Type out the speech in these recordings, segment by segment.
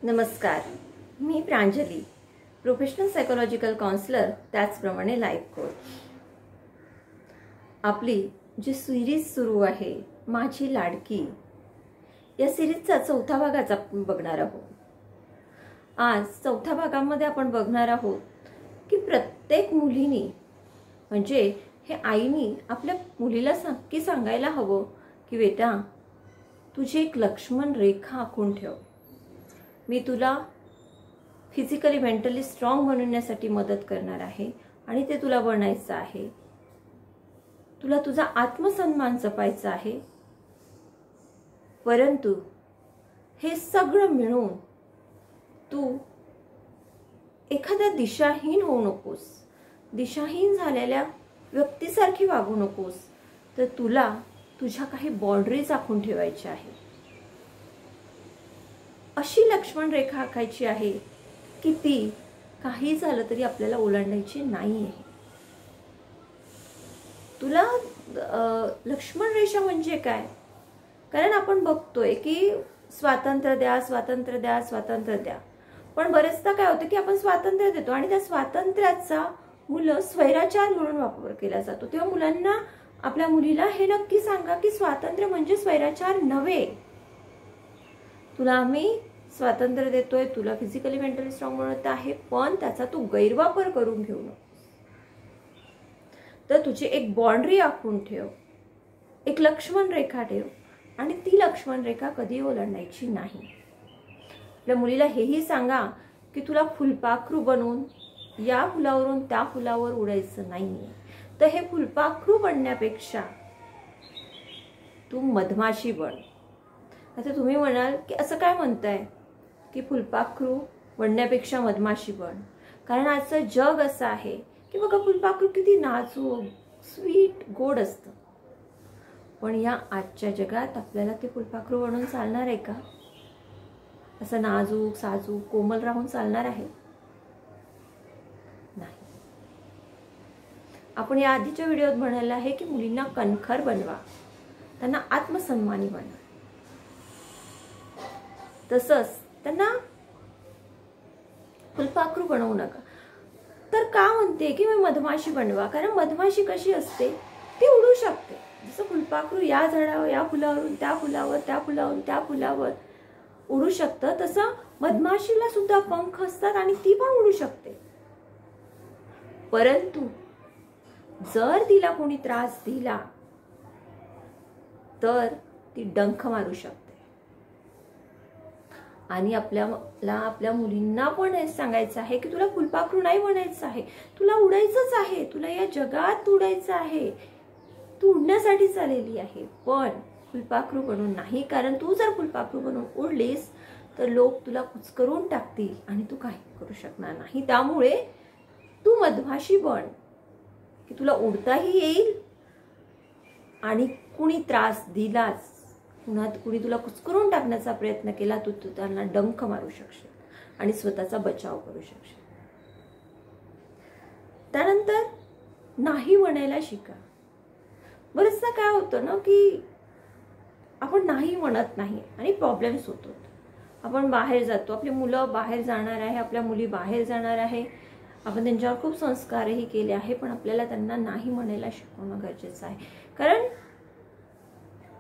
नमस्कार, मी Pranjali, professional psychological counsellor, त्याचप्रमाणे life coach. आपली जी सिरीज सुरू आहे माझी लाडकी, या सिरीजचा चौथा भागाच आपण बघणार आहोत. आज चौथ्या भागामध्ये आपण बघणार आहोत की प्रत्येक मुलीनी म्हणजे हे आईनी आपल्या मुलीला नक्की सांगायला हवं की बेटा, तुझी एक लक्ष्मण रेखा आखून ठेव. मी तुला फिजिकली मेंटली स्ट्रॉंग बनवण्यासाठी मदत करणार आहे आणि ते तुला बनायचं आहे. तुला तुझा आत्मसन्मान जपायचा आहे. परंतु हे सगळं मिळून तू एखाद्या दिशाहीन होऊ नकोस. दिशाहीन झालेल्या व्यक्तीसारखी वागू नकोस. तर तुला तुझ्या काही बाउंड्रीज आखून ठेवायच्या आहेत. अशी लक्ष्मण रेखा आखायची आहे की ती काही झालं तरी आपल्याला ओलांडायची नाही आहे. तुला लक्ष्मण रेषा म्हणजे काय? कारण आपण बघतोय की स्वातंत्र्य द्या, स्वातंत्र्य द्या, स्वातंत्र्य द्या. पण बरेचदा काय होतं की आपण स्वातंत्र्य देतो आणि त्या स्वातंत्र्याचा मुलं स्वैराचार म्हणून वापर केला जातो. तेव्हा मुलांना, आपल्या मुलीला हे नक्की सांगा की स्वातंत्र्य म्हणजे स्वैराचार नव्हे. तुला आम्ही स्वातंत्र्य देतोय, तुला फिजिकली मेंटली स्ट्रॉंग बनवत आहे, पण त्याचा तू गैरवापर करून घेऊ नको. तर तुझी एक बाउंड्री आखून ठेव, एक लक्ष्मण रेखा ठेव आणि ती लक्ष्मण रेखा कधी ओलांडायची नाही. आपल्या मुलीला हेही सांगा की तुला फुलपाखरू बनवून या फुलावरून त्या फुलावर उडायचं नाहीये. तर हे फुलपाखरू बनण्यापेक्षा तू मधमाशी बन. आता तुम्ही म्हणाल की असं काय म्हणताय की फुलपाखरू बनण्यापेक्षा मधमाशी बन? कारण आजचं जग असं आहे की बघा, फुलपाखरू किती नाजूक, स्वीट, गोड असतं. पण या आजच्या जगात आपल्याला ते फुलपाखरू बनून चालणार आहे का? असं नाजूक, साजूक, कोमल राहून चालणार आहे? नाही. आपण या आधीच्या व्हिडिओत म्हणाले आहे की मुलींना कणखर बनवा, त्यांना आत्मसन्मानी बनवा. तसंच त्यांना फुलपाखरू बनवू नका. तर का म्हणते की मी मधमाशी बनवा? कारण मधमाशी कशी असते, ती उडू शकते. जसं फुलपाखरू या झाडावर, या फुलावरून त्या फुलावर, त्या फुलावरून त्या फुलावर उडू शकतं, तसं मधमाशीला सुद्धा पंख असतात आणि ती पण उडू शकते. परंतु जर तिला कोणी त्रास दिला तर ती डंख मारू शकते. आणि आपल्या मुलींना पण हे सांगायचं आहे की तुला फुलपाखरू नाही बनायचं आहे, तुला उडायचंच आहे, तुला या जगात उडायचं आहे. तू उडण्यासाठीच आलेली आहे, पण फुलपाखरू बनून नाही. कारण तू जर फुलपाखरू बनून उडलीस तर लोक तुला कुचकरून टाकतील आणि तू काही करू शकणार नाही. त्यामुळे तू मधमाशी बन की तुला उडताही येईल आणि कुणी त्रास दिलाच, कुणी तुला कुचकरून टाकण्याचा प्रयत्न केला, तू त्यांना डंख मारू शकशील आणि स्वतःचा बचाव करू शकशील. त्यानंतर नाही म्हणायला शिका. बरेचदा काय होतं ना की आपण नाही म्हणत नाही आणि प्रॉब्लेम्स होतो. आपण बाहेर जातो, आपली मुलं बाहेर जाणार आहे, आपल्या मुली बाहेर जाणार आहे, आपण त्यांच्यावर खूप संस्कारही केले आहे, पण आपल्याला त्यांना नाही म्हणायला शिकवणं गरजेचं आहे. कारण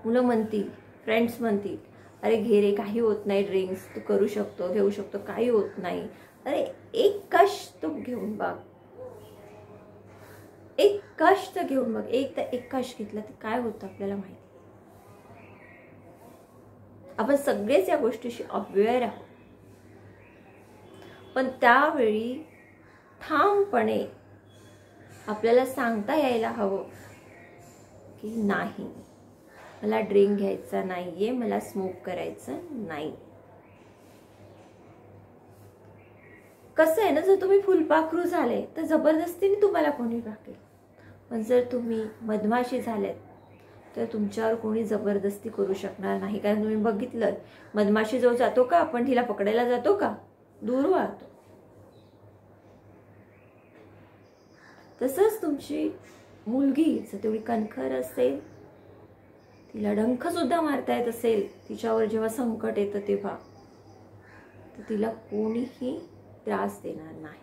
मुलं म्हणतील, फ्रेंड्स म्हणतील, अरे घे रे, काही होत नाही, ड्रिंक्स तू करू शकतो, घेऊ शकतो, काही होत नाही. अरे एक कष्ट तू घेऊन बघ, एक कष्ट घेऊन बघ. एक कष्ट घेतला तर काय होतं आपल्याला माहिती. आपण सगळेच या गोष्टीशी अवेअर आहोत. पण त्यावेळी ठामपणे आपल्याला सांगता यायला हवं की नाही, मला ड्रिंक घ्यायचा नाहीये, मला स्मोक करायचं नाही. कसं आहे ना, जर तुम्ही फुलपाखरू झाले तर जबरदस्तीने तुम्हाला कोणी राखेल. पण जर तुम्ही मधमाशी झालेत तर तुमच्यावर कोणी जबरदस्ती करू शकणार नाही. कारण तुम्ही बघितलं, मधमाशी जो जातो का, आपण तिला पकडायला जातो का, दूर वाहतो. तसंच तुमची मुलगी जर तेवढी कणखर असेल, तिला डंख सुद्धा मारता येत असेल, तिच्यावर जेव्हा संकट येतं तेव्हा, तर तिला कोणीही त्रास देणार नाही.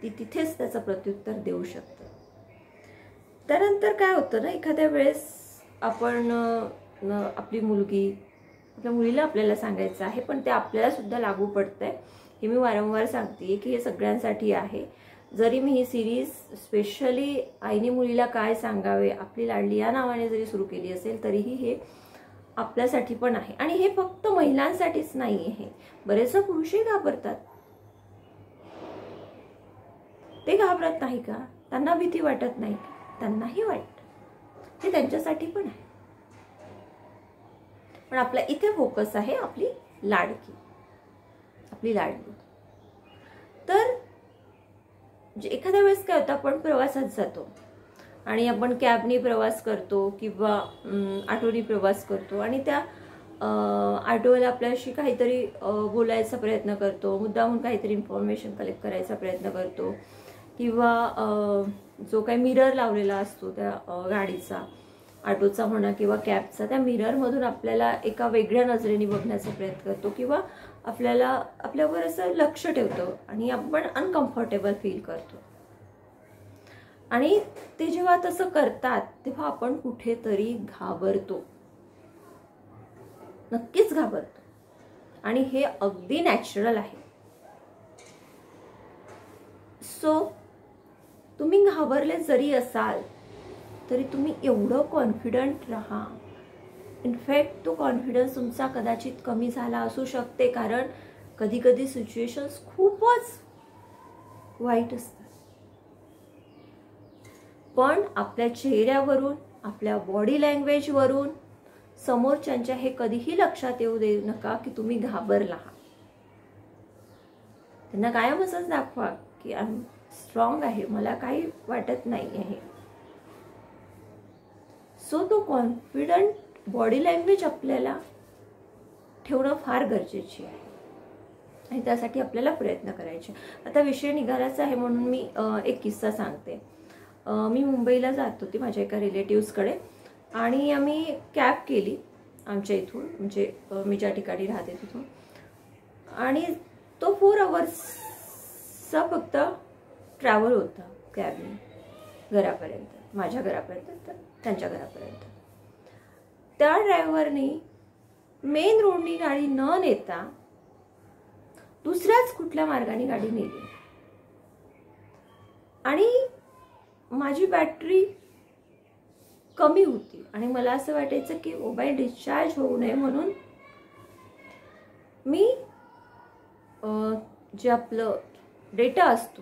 ती तिथेच त्याचं प्रत्युत्तर देऊ शकते. त्यानंतर काय होतं ना, एखाद्या वेळेस आपण आपली मुलगी, आपल्या मुलीला आपल्याला सांगायचं आहे, पण ते आपल्याला सुद्धा लागू पडतंय. हे मी वारंवार सांगते की हे सगळ्यांसाठी आहे. जरी मी ही सिरीज स्पेशली आईने मुलीला काय सांगावे आपली लाडली या नावाने जरी सुरू केली असेल, तरीही हे आपल्यासाठी पण आहे. आणि हे फक्त महिलांसाठीच नाही आहे. बरेच पुरुषही घाबरतात. ते घाबरत नाही का? त्यांना भीती वाटत नाही का? त्यांनाही वाटतं. हे त्यांच्यासाठी पण आहे. पण आपला इथे फोकस आहे आपली लाडकी, आपली लाडली. तर एखाद्या वेळेस काय होतं, आपण प्रवासात जातो आणि आपण कॅबनी प्रवास करतो किंवा ऑटोनी प्रवास करतो आणि त्या ऑटोवाला आपल्याशी काहीतरी बोलायचा प्रयत्न करतो, मुद्दामून काहीतरी इन्फॉर्मेशन कलेक्ट करायचा प्रयत्न करतो किंवा जो काही मिरर लावलेला असतो त्या गाडीचा, ऑटोचा म्हणा किंवा कॅबचा, त्या मिररमधून आपल्याला एका वेगळ्या नजरेने बघण्याचा प्रयत्न करतो किंवा आपल्याला आपल्यावर असं लक्ष ठेवतो आणि आपण अनकम्फर्टेबल फील करतो. आणि ते जेव्हा तसं करतात तेव्हा आपण कुठेतरी घाबरतो, नक्कीच घाबरतो. आणि हे अगदी नॅचरल आहे. सो तुम्ही घाबरले जरी असाल तरी तुम्ही एवढं कॉन्फिडंट राहा. इनफॅक्ट तो कॉन्फिडन्स तुमचा कदाचित कमी झाला असू शकते, कारण कधी कधी सिच्युएशन्स खूपच वाईट असतात. पण आपल्या चेहऱ्यावरून, आपल्या बॉडी लँग्वेजवरून समोरच्यांच्या हे कधीही लक्षात येऊ देऊ नका की तुम्ही घाबरला आहात. त्यांना कायम असंच दाखवा की आय स्ट्रॉंग आहे, मला काही वाटत नाही आहे. सो तो कॉन्फिडंट बॉडी लँग्वेज आपल्याला ठेवणं फार गरजेची आहे आणि त्यासाठी आपल्याला प्रयत्न करायचे. आता विषय निघालाच आहे म्हणून मी एक किस्सा सांगते. मी मुंबईला जात होती माझ्या एका रिलेटिव्हजकडे आणि आम्ही कॅब केली आमच्या इथून, म्हणजे मी ज्या ठिकाणी राहते तिथून, आणि तो 4 आवर्सचा फक्त ट्रॅव्हल होता कॅबने घरापर्यंत, माझ्या घरापर्यंत, त्यांच्या घरापर्यंत. त्या ड्रायव्हरनी मेन रोडनी गाडी न नेता दुसऱ्याच कुठल्या मार्गाने गाडी नेली आणि माझी बॅटरी कमी होती आणि मला असं वाटायचं की मोबाईल डिस्चार्ज होऊ नये म्हणून मी जे आपलं डेटा असतो,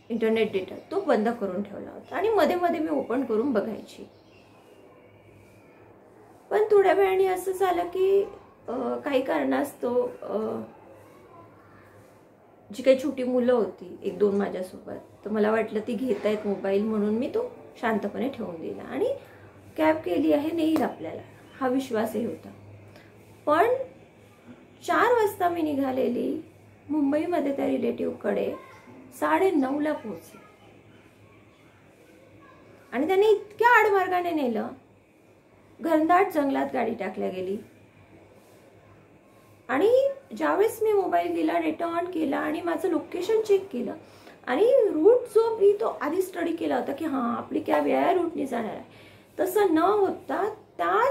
इंटरनेट डेटा, तो बंद करून ठेवला होता आणि मध्ये मध्ये मी ओपन करून बघायची. पण थोड्या वेळाने असं झालं की काही कारणास्तव जी काही छोटी मुलं होती, 1-2 माझ्यासोबत, तर मला वाटलं ती घेत आहेत मोबाईल म्हणून मी तो शांतपणे ठेवून दिला आणि कॅब केली आहे, नेईल आपल्याला हा विश्वासही होता. पण 4 वाजता मी निघालेली मुंबईमध्ये त्या रिलेटिव्हकडे 9:30ला पोहोचले आणि त्याने इतक्या आडमार्गाने नेलं, घनदाट जंगलात गाडी टाकल्या गेली. आणि ज्यावेळेस मी मोबाईल दिला, डेटा ऑन केला आणि माझं लोकेशन चेक केलं आणि रूट जो मी तो आधी स्टडी केला होता की हां आपली कॅब या रूटने जाणार आहे, तसं न होता त्या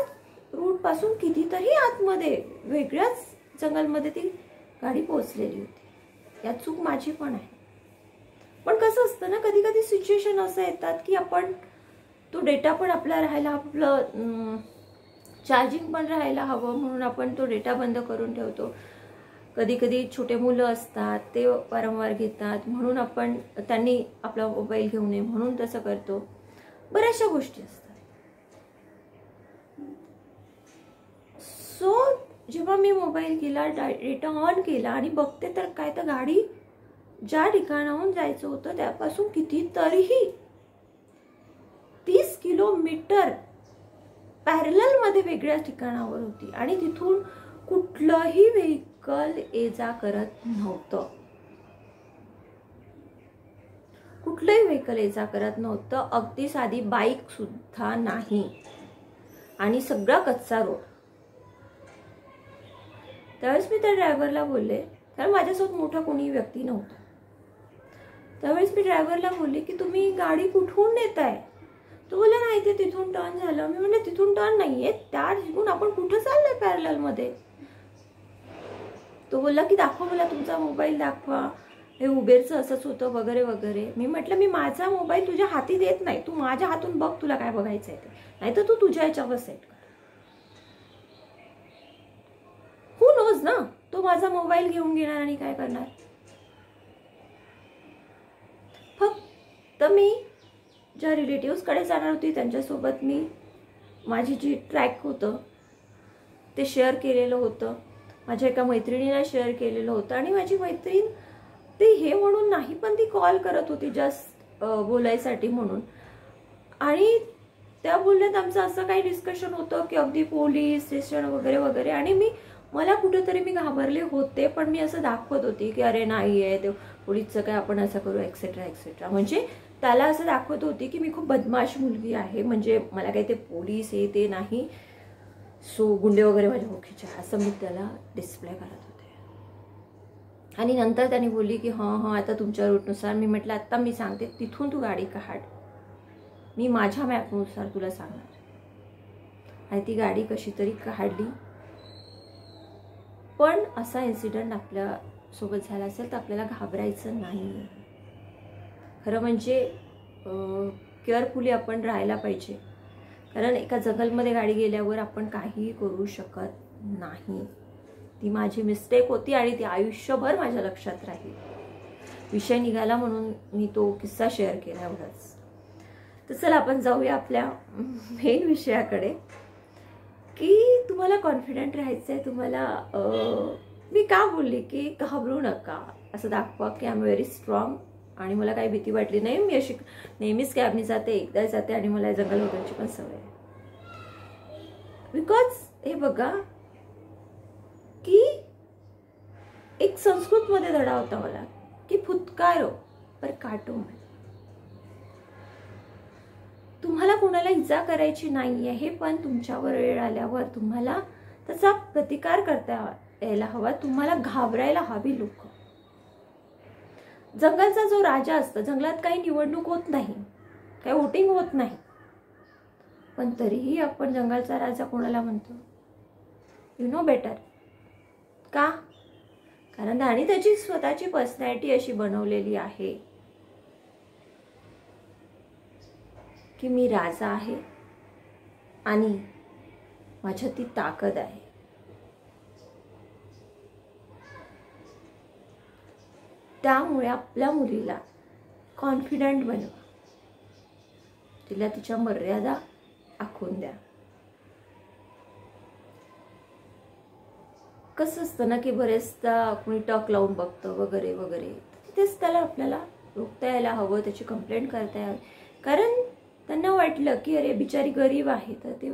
रूटपासून कितीतरी आतमध्ये वेगळ्याच जंगलमध्ये ती गाडी पोहोचलेली होती. यात चूक माझी पण आहे. पण कसं असतं ना, कधी कधी सिच्युएशन असं येतात की आपण तो डेटा पण आपला राहायला, आपलं चार्जिंग पण राहायला हवं म्हणून आपण तो डेटा बंद करून ठेवतो. कधी कधी छोटे मुलं असतात, ते वारंवार घेतात म्हणून आपण त्यांनी आपला मोबाईल घेऊ नये म्हणून तसं करतो. बऱ्याचशा गोष्टी असतात. सो जेव्हा मी मोबाईल केला, डेटा ऑन केला आणि बघते तर काय, तर गाडी ज्या ठिकाणाहून जायचं होतं त्यापासून कितीतरीही 30 किलोमीटर पॅरलल मध्ये वेगळ्या ठिकाणावर होती आणि तिथून कुठलंही व्हेकल ये जा करत नव्हतं. कुठलंही व्हेकल ये जा करत नव्हतं. अगदी साधी बाईक सुद्धा नाही आणि सगळा कच्चा रोड. त्यावेळेस मी त्या ड्रायव्हरला बोलले, कारण माझ्यासोबत मोठा कोणी व्यक्ती नव्हता. त्यावेळेस मी ड्रायव्हरला बोलले की तुम्ही गाडी कुठून नेताय? तो बोलला नाही ते तिथून टर्न झालं. मी म्हणले तिथून टर्न नाहीये, त्या ठिकाणून आपण कुठं चाललोय पॅरलल मध्ये? तो बोलला की दाखवा मला तुमचा मोबाईल दाखवा, हे उबेरचं असंच होतं वगैरे वगैरे. मी म्हटलं मी माझा मोबाईल तुझ्या हाती देत नाही, तू माझ्या हातून बघ तुला काय बघायचंय ते, नाही तर तू तुझ्या याच्यावर सेट कर. हू नोज ना, तो माझा मोबाईल घेऊन घेणार आणि काय करणार. फक्त मी ज्या रिलेटिव्हजकडे जाणार होती त्यांच्यासोबत मी माझी जी ट्रॅक होतं ते शेअर केलेलं होतं, माझ्या एका मैत्रिणीला शेअर केलेलं होतं. आणि माझी मैत्रीण ती हे म्हणून नाही, पण ती कॉल करत होती जस्ट बोलायसाठी म्हणून. आणि त्या बोलण्यात आमचं असं काही डिस्कशन होतं की अगदी पोलीस स्टेशन वगैरे वगैरे. आणि मला कुठेतरी मी घाबरले होते, पण मी असं दाखवत होती की अरे नाही आहे ते पोलीसचं काय आपण असं करू एक्सेट्रा एक्सेट्रा. म्हणजे त्याला असं दाखवत होती की मी खूप बदमाश मुलगी आहे, म्हणजे मला काही ते पोलीस हे ते नाही, सो गुंडे वगैरे माझ्या ओळखीचे, असं मी त्याला डिस्प्ले करत होते. आणि नंतर त्याने बोलली की हां आता तुमच्या रूटनुसार. मी म्हटलं आत्ता मी सांगते तिथून तू गाडी काढ, मी माझ्या मॅपनुसार तुला सांगणार. आणि ती गाडी कशी तरी काढली. पण असा इन्सिडेंट आपल्या सोबत झाला असेल तर आपल्याला घाबरायचं नाही. खरं म्हणजे केअरफुली आपण राहायला पाहिजे, कारण एका जंगलमध्ये गाडी गेल्यावर आपण काहीही करू शकत नाही. ती माझी मिस्टेक होती आणि ती आयुष्यभर माझ्या लक्षात राहील. विषय निघाला म्हणून मी तो किस्सा शेअर केला एवढंच. तर चला आपण जाऊया आपल्या मेन विषयाकडे, की तुम्हाला कॉन्फिडंट राहायचं आहे. तुम्हाला मी का बोलली की घाबरू नका, असं दाखवा की आय एम व्हेरी स्ट्रॉंग आणि मला काही भीती वाटली नाही. मी अशी नेहमीच कॅबनी जाते, एकदा जाते आणि मला जंगल वगैरेची पण सवय आहे. बिकॉज हे बघा की एक संस्कृतमध्ये धडा होता मला की फुतकारो पर काटो मत. तुम्हाला कोणाला इजा करायची नाहीये, हे पण तुमच्यावर वेळ आल्यावर तुम्हाला त्याचा प्रतिकार करता यायला हवा. तुम्हाला घाबरायला हवी लोक. जंगलचा जो राजा असतो, जंगलात काही निवडणूक होत नाही, काही वोटिंग होत नाही, पण तरीही आपण जंगलचा राजा कोणाला म्हणतो? You know better. का? कारण त्याने त्याची स्वतःची पर्सनॅलिटी अशी बनवलेली आहे की मी राजा आहे आणि माझ्यात ती ताकद आहे. त्यामुळे आपल्या मुलीला कॉन्फिडंट बनवा, तिला तिच्या मर्यादा आखून द्या. कसं असतं ना की बरेचदा कोणी टक लावून बघतं वगैरे वगैरे, तिथेच त्याला आपल्याला रोखता यायला हवं, त्याची कंप्लेंट करता यावी. कारण त्यांना वाटलं की अरे बिचारी गरीब आहे तर ते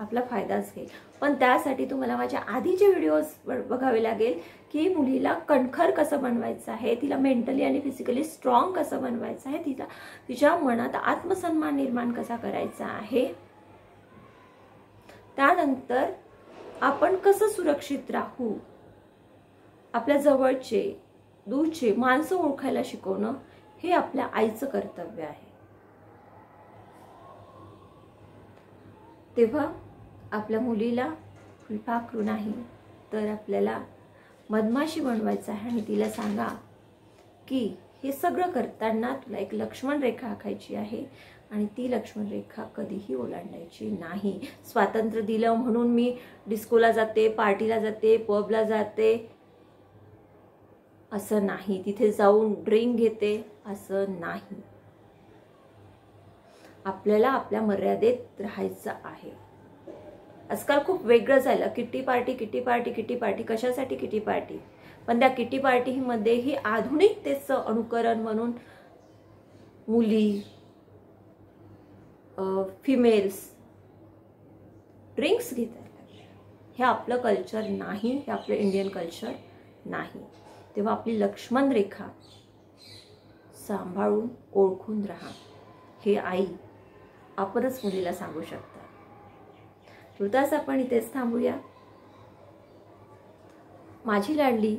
आपला फायदाच घेईल. पण त्यासाठी तुम्हाला माझ्या आधीचे व्हिडिओज बघावे लागेल की मुलीला कणखर कसं बनवायचं आहे, तिला मेंटली आणि फिजिकली स्ट्रॉंग कसं बनवायचं आहे, तिला तिच्या मनात आत्मसन्मान निर्माण कसा करायचा आहे. त्यानंतर आपण कसं सुरक्षित राहू, आपल्या जवळचे दूरचे माणसं ओळखायला शिकवणं हे आपल्या आईचं कर्तव्य आहे. तेव्हा आपल्या मुलीला फुलपाखरू नाही तर आपल्याला मधमाशी बनवायचं आहे आणि तिला सांगा की हे सगळं करताना तुला एक लक्ष्मण रेखा आखायची आहे आणि ती लक्ष्मण रेखा कधीही ओलांडायची नाही. स्वातंत्र्य दिलं म्हणून मी डिस्कोला जाते, पार्टीला जाते, पबला जाते असं नाही, तिथे जाऊन ड्रिंक घेते असं नाही. आपल्याला आपल्या मर्यादेत राहायचं आहे. आजकाल खूप वेगळं झालं, kitty party kitty party kitty party. कशासाठी किटी पार्टी? पण त्या किटी पार्टीमध्येही आधुनिकतेचं अनुकरण म्हणून मुली फिमेल्स ड्रिंक्स घेतात. हे आपलं कल्चर नाही, हे आपलं इंडियन कल्चर नाही. तेव्हा आपली लक्ष्मण रेखा सांभाळून ओळखून राहा, हे आई आपणच मुलीला सांगू शकता. तुर्तास आपण इथेच थांबूया. माझी लाडली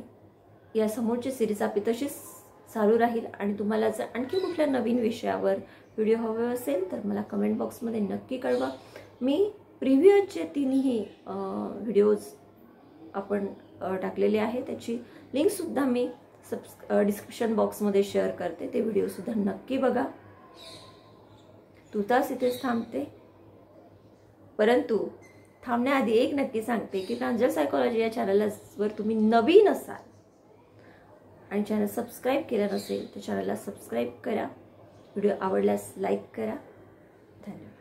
या समोरची सिरीज आपली तशीच चालू राहील. आणि तुम्हाला जर आणखी कुठल्या नवीन विषयावर व्हिडिओ हवे असेल तर मला कमेंट बॉक्समध्ये नक्की कळवा. मी प्रिव्हियसचे 3ही व्हिडिओज आपण टाकलेले आहे, त्याची लिंकसुद्धा मी डिस्क्रिप्शन बॉक्समध्ये शेअर करते. ते व्हिडिओसुद्धा नक्की बघा. तूतास इथेच थांबते, परंतु थांबण्याआधी एक नक्की सांगते की प्रांजल सायकोलॉजी या चॅनलवर तुम्ही नवीन असाल आणि चॅनल सबस्क्राईब केलं नसेल तर चॅनलला सबस्क्राईब करा. व्हिडिओ आवडल्यास लाईक करा. धन्यवाद.